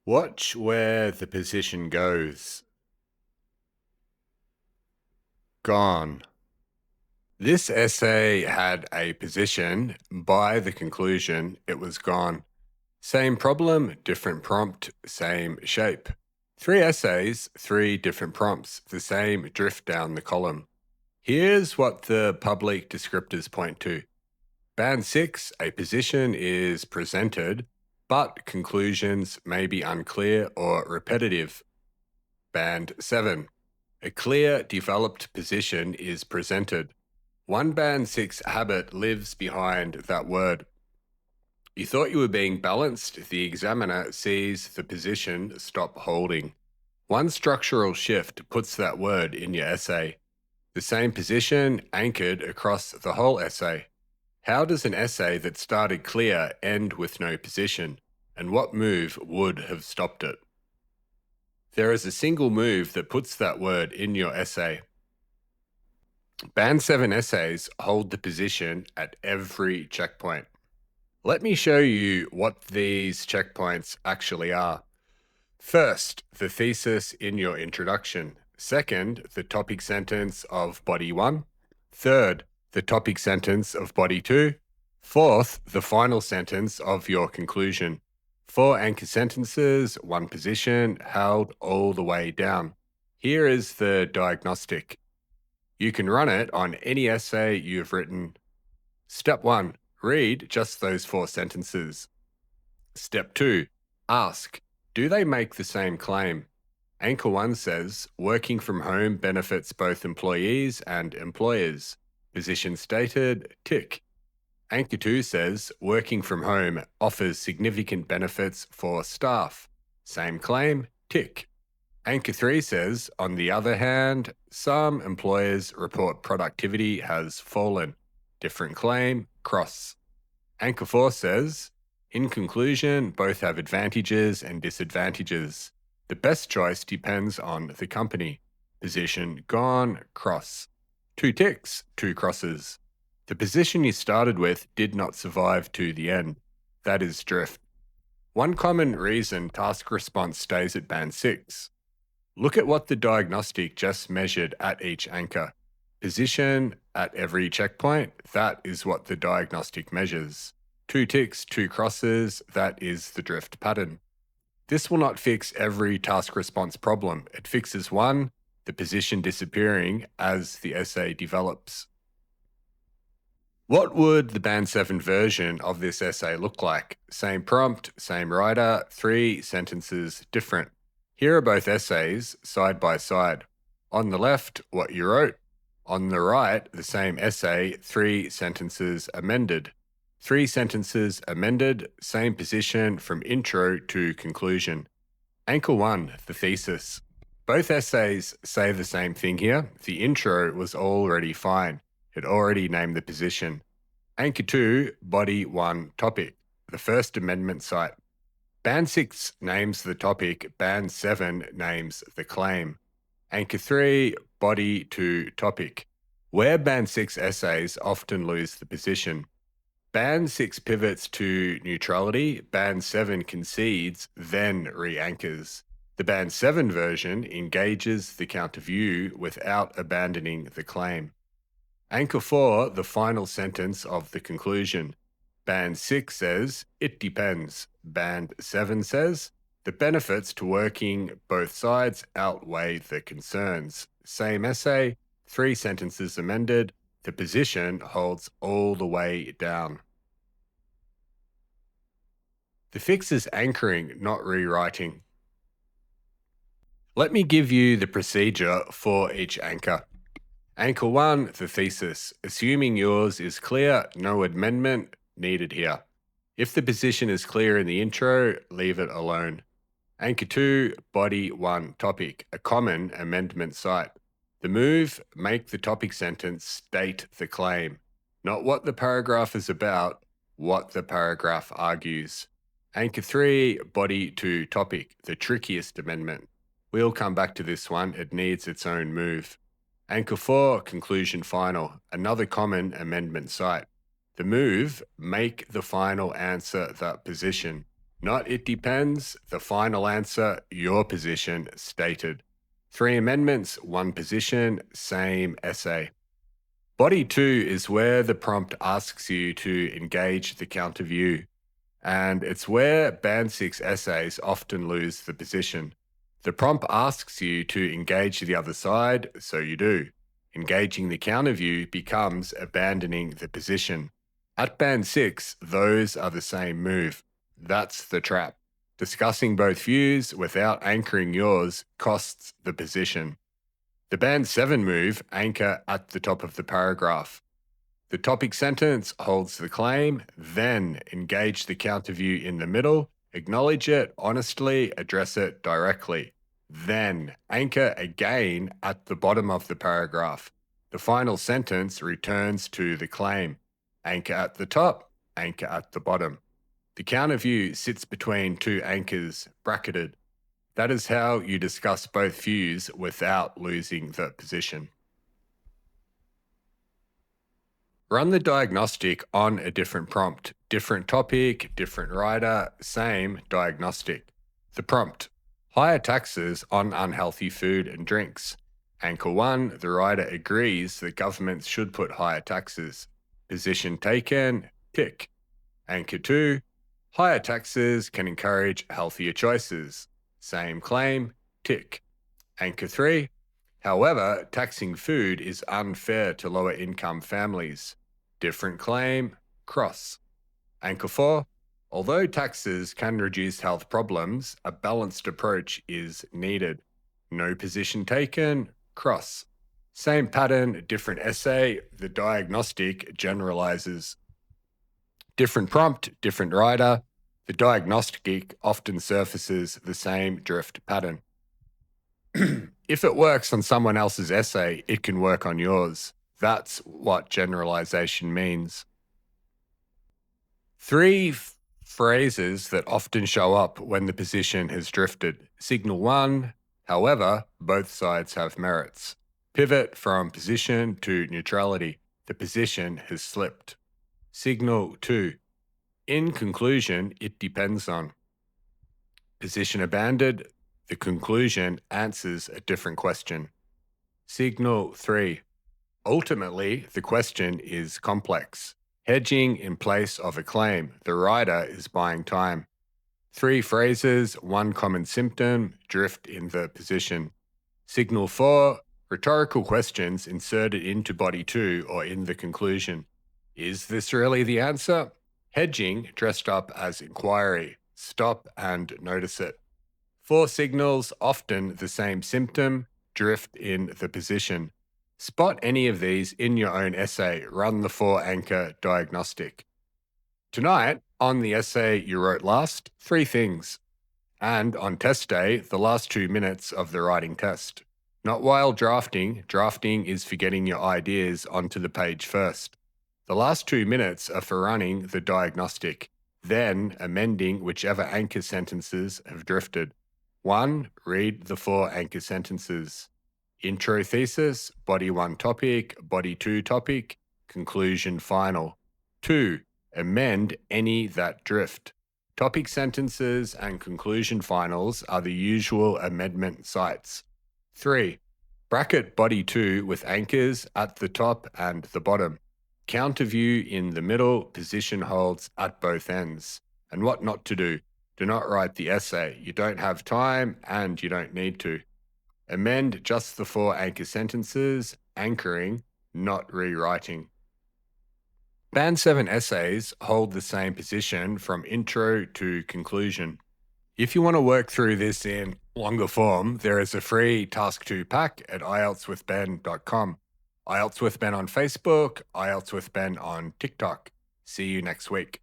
Watch where the position goes. Gone. This essay had a position. By the conclusion, it was gone. Same problem, different prompt, same shape. Three essays, three different prompts, the same drift down the column. Here's what the public descriptors point to. Band 6, a position is presented, but conclusions may be unclear or repetitive. Band 7. A clear, developed position is presented. One Band 6 habit lives behind that word. You thought you were being balanced, the examiner sees the position stop holding. One structural shift puts that word in your essay. The same position anchored across the whole essay. How does an essay that started clear end with no position? And what move would have stopped it? There is a single move that puts that word in your essay. Band 7 essays hold the position at every checkpoint. Let me show you what these checkpoints actually are. First, the thesis in your introduction. Second, the topic sentence of body 1. Third, the topic sentence of body 2. Fourth, the final sentence of your conclusion. 4 anchor sentences, 1 position, held all the way down. Here is the diagnostic. You can run it on any essay you've written. Step 1. Read just those 4 sentences. Step 2. Ask, do they make the same claim? Anchor 1 says, working from home benefits both employees and employers. Position stated, tick. Anchor 2 says, working from home offers significant benefits for staff. Same claim, tick. Anchor 3 says, on the other hand, some employers report productivity has fallen. Different claim, cross. Anchor 4 says, in conclusion, both have advantages and disadvantages. The best choice depends on the company. Position gone, cross. 2 ticks, 2 crosses. The position you started with did not survive to the end. That is drift. One common reason task response stays at band 6. Look at what the diagnostic just measured at each anchor. Position at every checkpoint, that is what the diagnostic measures. 2 ticks, 2 crosses, that is the drift pattern. This will not fix every task response problem. It fixes one, the position disappearing as the essay develops. What would the Band 7 version of this essay look like? Same prompt, same writer, 3 sentences different. Here are both essays, side by side. On the left, what you wrote. On the right, the same essay, 3 sentences amended. 3 sentences amended, same position from intro to conclusion. Anchor 1, the thesis. Both essays say the same thing here. The intro was already fine. It already named the position. Anchor 2, body 1 topic, the First Amendment site. Band 6 names the topic, Band 7 names the claim. Anchor 3, body 2 topic. Where Band 6 essays often lose the position. Band 6 pivots to neutrality, Band 7 concedes, then re-anchors. The Band 7 version engages the counter view without abandoning the claim. Anchor 4, the final sentence of the conclusion. Band 6 says, it depends. Band 7 says, the benefits to working both sides outweigh the concerns. Same essay, 3 sentences amended, the position holds all the way down. The fix is anchoring, not rewriting. Let me give you the procedure for each anchor. Anchor 1, the thesis. Assuming yours is clear, no amendment needed here. If the position is clear in the intro, leave it alone. Anchor 2, body 1 topic, a common amendment site. The move, make the topic sentence state the claim. Not what the paragraph is about, what the paragraph argues. Anchor 3, body 2 topic, the trickiest amendment. We'll come back to this one, it needs its own move. Anchor 4, conclusion final, another common amendment site. The move, make the final answer that position. Not it depends, the final answer, your position stated. 3 amendments, 1 position, same essay. Body 2 is where the prompt asks you to engage the counter view, and it's where Band 6 essays often lose the position. The prompt asks you to engage the other side, so you do. Engaging the counter view becomes abandoning the position. At Band 6, those are the same move. That's the trap. Discussing both views without anchoring yours costs the position. The Band 7 move, anchor at the top of the paragraph. The topic sentence holds the claim, then engage the counter view in the middle, acknowledge it honestly, address it directly. Then anchor again at the bottom of the paragraph. The final sentence returns to the claim. Anchor at the top, anchor at the bottom. The counter view sits between 2 anchors, bracketed. That is how you discuss both views without losing the position. Run the diagnostic on a different prompt. Different topic, different writer, same diagnostic. The prompt: higher taxes on unhealthy food and drinks. Anchor 1, the writer agrees that governments should put higher taxes. Position taken, tick. Anchor 2, higher taxes can encourage healthier choices. Same claim, tick. Anchor 3, however, taxing food is unfair to lower income families. Different claim, cross. Anchor 4, although taxes can reduce health problems, a balanced approach is needed. No position taken, cross. Same pattern, different essay, the diagnostic generalizes. Different prompt, different writer, the diagnostic often surfaces the same drift pattern. If it works on someone else's essay, it can work on yours. That's what generalization means. 3 phrases that often show up when the position has drifted. Signal 1, however, both sides have merits. Pivot from position to neutrality. The position has slipped. Signal 2, in conclusion, it depends on. Position abandoned, the conclusion answers a different question. Signal 3, ultimately, the question is complex. Hedging in place of a claim. The writer is buying time. 3 phrases, 1 common symptom, drift in the position. Signal 4, rhetorical questions inserted into body 2 or in the conclusion. Is this really the answer? Hedging dressed up as inquiry. Stop and notice it. 4 signals, often the same symptom, drift in the position. Spot any of these in your own essay. Run the 4 anchor diagnostic. Tonight, on the essay you wrote last, 3 things. And on test day, the last 2 minutes of the writing test. Not while drafting. Drafting is for getting your ideas onto the page first. The last 2 minutes are for running the diagnostic, then amending whichever anchor sentences have drifted. 1. Read the 4 anchor sentences. Intro thesis, body 1 topic, body 2 topic, conclusion final. 2. Amend any that drift. Topic sentences and conclusion finals are the usual amendment sites. 3. Bracket body 2 with anchors at the top and the bottom. Counter view in the middle, position holds at both ends. And what not to do. Do not write the essay. You don't have time and you don't need to. Amend just the 4 anchor sentences, anchoring, not rewriting. Band 7 essays hold the same position from intro to conclusion. If you want to work through this in longer form, there is a free Task 2 pack at IELTSwithBen.com. IELTS with Ben on Facebook, IELTS with Ben on TikTok. See you next week.